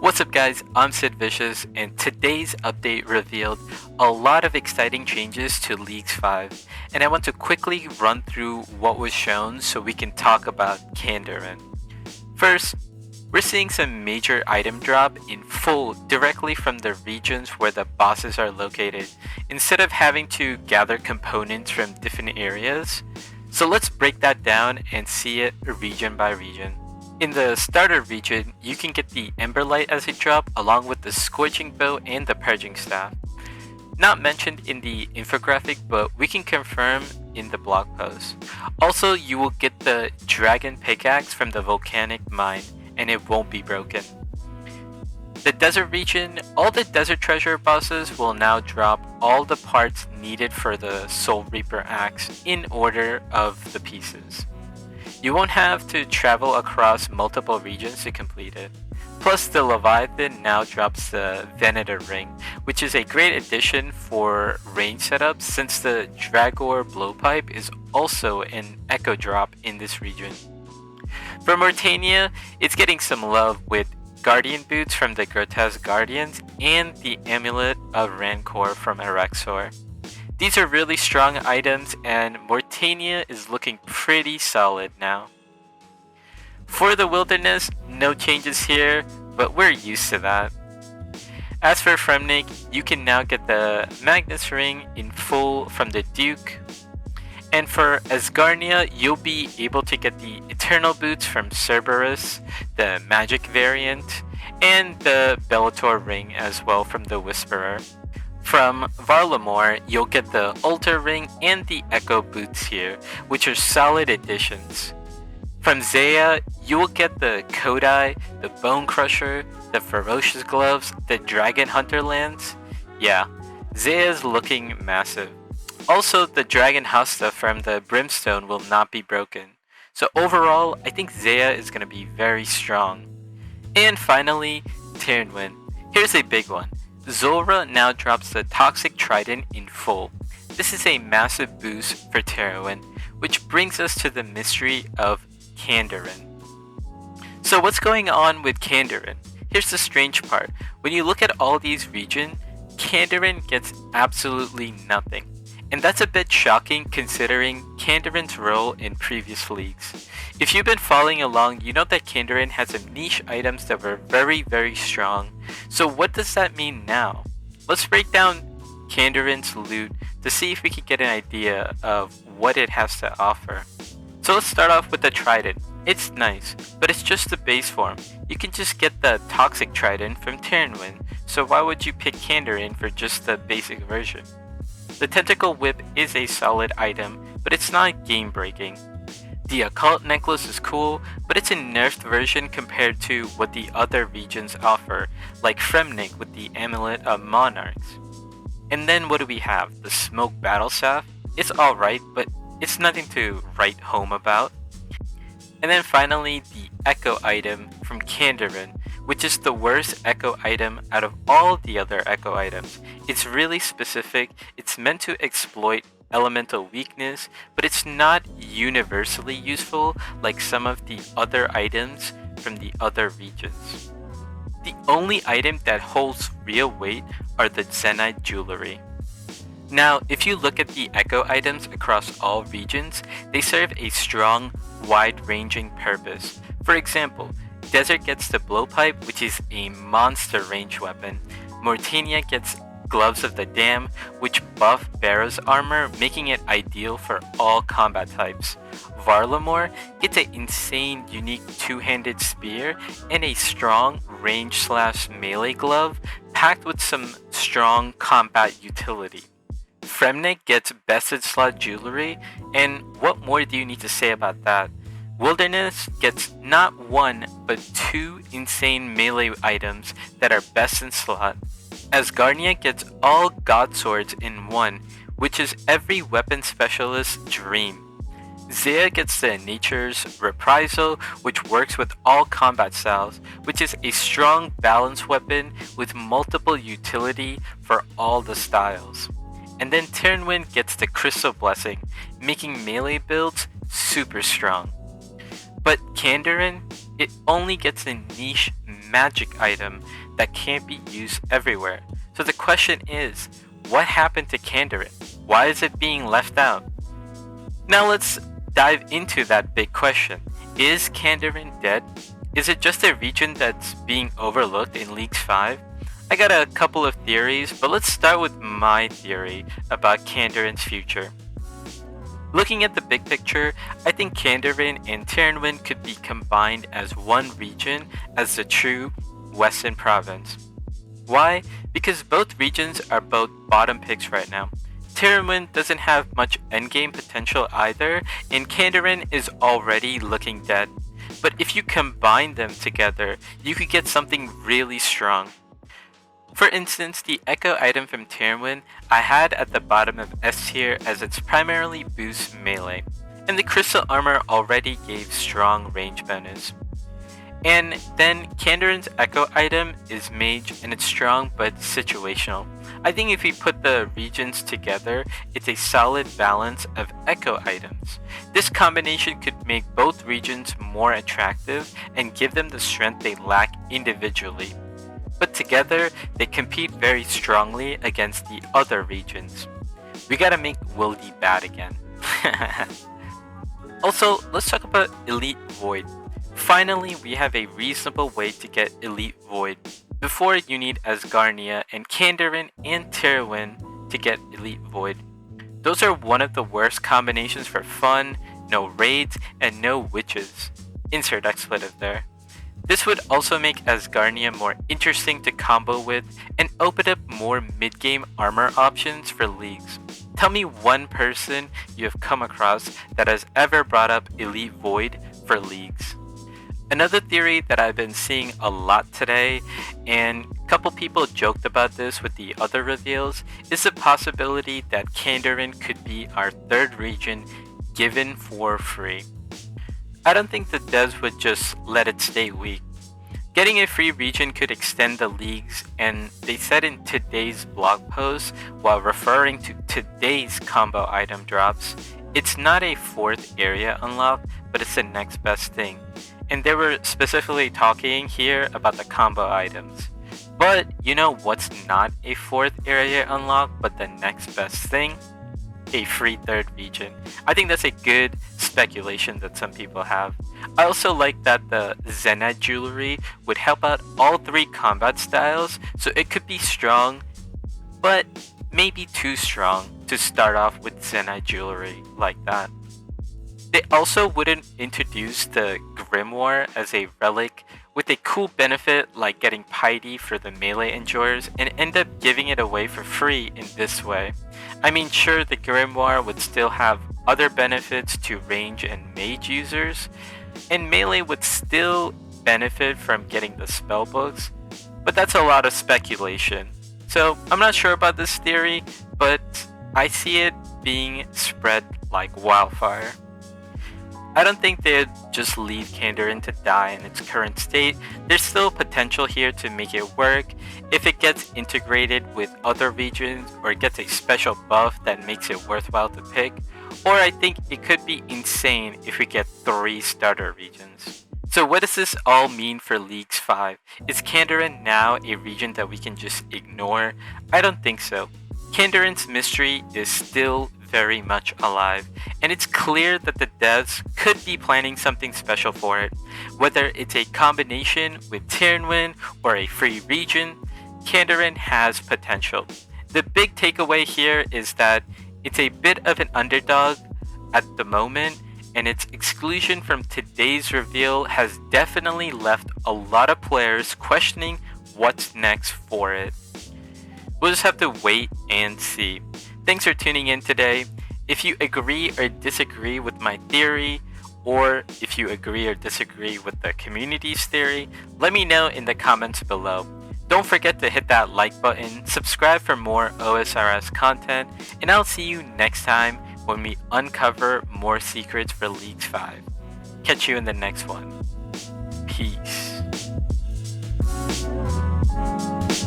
What's up guys, I'm Sid Vicious, and today's update revealed a lot of exciting changes to Leagues 5, and I want to quickly run through what was shown so we can talk about Kandarin. First, we're seeing some major item drop in full directly from the regions where the bosses are located, instead of having to gather components from different areas. So let's break that down and see it region by region. In the starter region, you can get the Emberlight as a drop along with the Scorching Bow and the Purging Staff. Not mentioned in the infographic, but we can confirm in the blog post. Also, you will get the Dragon Pickaxe from the Volcanic Mine, and it won't be broken. The desert region, all the desert treasure bosses will now drop all the parts needed for the Soul Reaper axe in order of the pieces. You won't have to travel across multiple regions to complete it. Plus, the Leviathan now drops the Venator Ring, which is a great addition for range setups since the Dragor Blowpipe is also an echo drop in this region. For Mortania, it's getting some love with Guardian Boots from the Grotesque Guardians and the Amulet of Rancor from Erexor. These are really strong items, and Mortania is looking pretty solid now. For the Wilderness, no changes here, but we're used to that. As for Fremnik, you can now get the Magnus Ring in full from the Duke. And for Asgarnia, you'll be able to get the Eternal Boots from Cerberus, the Magic variant, and the Bellator Ring as well from the Whisperer. From Varlamore, you'll get the Altar Ring and the Echo Boots here, which are solid additions. From Zaya, you will get the Kodai, the Bone Crusher, the Ferocious Gloves, the Dragon Hunter Lance. Yeah, Zaya's looking massive. Also, the Dragon Hasta from the Brimstone will not be broken. So overall, I think Zaya is going to be very strong. And finally, KandaWin. Here's a big one. Zulrah now drops the Toxic Trident in full. This is a massive boost for KandaWin, which brings us to the mystery of Kandarin. So what's going on with Kandarin? Here's the strange part. When you look at all these regions, Kandarin gets absolutely nothing. And that's a bit shocking considering Kandarin's role in previous leagues. If you've been following along, you know that Kandarin has some niche items that were very strong. So what does that mean now? Let's break down Kandarin's loot to see if we can get an idea of what it has to offer. So let's start off with the Trident. It's nice, but it's just the base form. You can just get the Toxic Trident from KandaWin, so why would you pick Kandarin for just the basic version? The Tentacle Whip is a solid item, but it's not game breaking. The Occult Necklace is cool, but it's a nerfed version compared to what the other regions offer, like Fremnik with the Amulet of Monarchs. And then what do we have? The Smoke Battle Staff? It's alright, but it's nothing to write home about. And then finally, the Echo item from Kandarin, which is the worst Echo item out of all the other Echo items. It's really specific, it's meant to exploit elemental weakness, but it's not universally useful like some of the other items from the other regions. The only item that holds real weight are the Zenyte jewelry. Now, if you look at the Echo items across all regions, they serve a strong, wide-ranging purpose. For example, Desert gets the Blowpipe, which is a monster range weapon. Mortania gets Gloves of the Dam, which buff Barrow's armor, making it ideal for all combat types. Varlamore gets an insane unique two-handed spear and a strong range/melee glove packed with some strong combat utility. Fremnik gets Bested Slot jewelry, and what more do you need to say about that? Wilderness gets not one, but two insane melee items that are best in slot. Asgarnia gets all God Swords in one, which is every weapon specialist's dream. Zaya gets the Nature's Reprisal, which works with all combat styles, which is a strong balance weapon with multiple utility for all the styles. And then KandaWin gets the Crystal Blessing, making melee builds super strong. But Kandarin, it only gets a niche magic item that can't be used everywhere. So the question is, what happened to Kandarin? Why is it being left out? Now let's dive into that big question. Is Kandarin dead? Is it just a region that's being overlooked in Leagues 5? I got a couple of theories, but let's start with my theory about Kandarin's future. Looking at the big picture, I think Kandarin and KandaWin could be combined as one region as the true Western province. Why? Because both regions are both bottom picks right now. KandaWin doesn't have much endgame potential either, and Kandarin is already looking dead. But if you combine them together, you could get something really strong. For instance, the Echo item from KandaWin I had at the bottom of S tier as its primarily boosts melee, and the Crystal Armor already gave strong range bonus. And then Kandarin's Echo item is Mage and it's strong but situational. I think if we put the regions together, it's a solid balance of Echo items. This combination could make both regions more attractive and give them the strength they lack individually. But together, they compete very strongly against the other regions. We gotta make Wildy bad again. Also, let's talk about Elite Void. Finally, we have a reasonable way to get Elite Void. Before, you need Asgarnia and Kandarin and KandaWin to get Elite Void. Those are one of the worst combinations for fun, no raids, and no witches. Insert expletive there. This would also make Asgarnia more interesting to combo with and open up more mid-game armor options for leagues. Tell me one person you have come across that has ever brought up Elite Void for leagues. Another theory that I've been seeing a lot today, and a couple people joked about this with the other reveals, is the possibility that Kandarin could be our third region given for free. I don't think the devs would just let it stay weak. Getting a free region could extend the leagues, and they said in today's blog post, while referring to today's combo item drops, it's not a fourth area unlock, but it's the next best thing. And they were specifically talking here about the combo items. But you know what's not a fourth area unlock, but the next best thing? A free third region. I think that's a good speculation that some people have. I also like that the Zenite jewelry would help out all three combat styles, so it could be strong, but maybe too strong to start off with Zenite jewelry like that. They also wouldn't introduce the Grimoire as a relic with a cool benefit like getting piety for the melee enjoyers and end up giving it away for free in this way. I mean, sure, the Grimoire would still have other benefits to range and mage users, and melee would still benefit from getting the spellbooks, but that's a lot of speculation. So I'm not sure about this theory, but I see it being spread like wildfire. I don't think they'd just leave Kandarin to die in its current state. There's still potential here to make it work if it gets integrated with other regions or gets a special buff that makes it worthwhile to pick. Or I think it could be insane if we get 3 starter regions. So what does this all mean for Leagues 5? Is Kandarin now a region that we can just ignore? I don't think so. Kandarin's mystery is still very much alive, and it's clear that the devs could be planning something special for it. Whether it's a combination with KandaWin or a free region, Kandarin has potential. The big takeaway here is that it's a bit of an underdog at the moment, and its exclusion from today's reveal has definitely left a lot of players questioning what's next for it. We'll just have to wait and see. Thanks for tuning in today. If you agree or disagree with my theory, or if you agree or disagree with the community's theory, let me know in the comments below. Don't forget to hit that like button, subscribe for more OSRS content, and I'll see you next time when we uncover more secrets for Leagues 5. Catch you in the next one. Peace.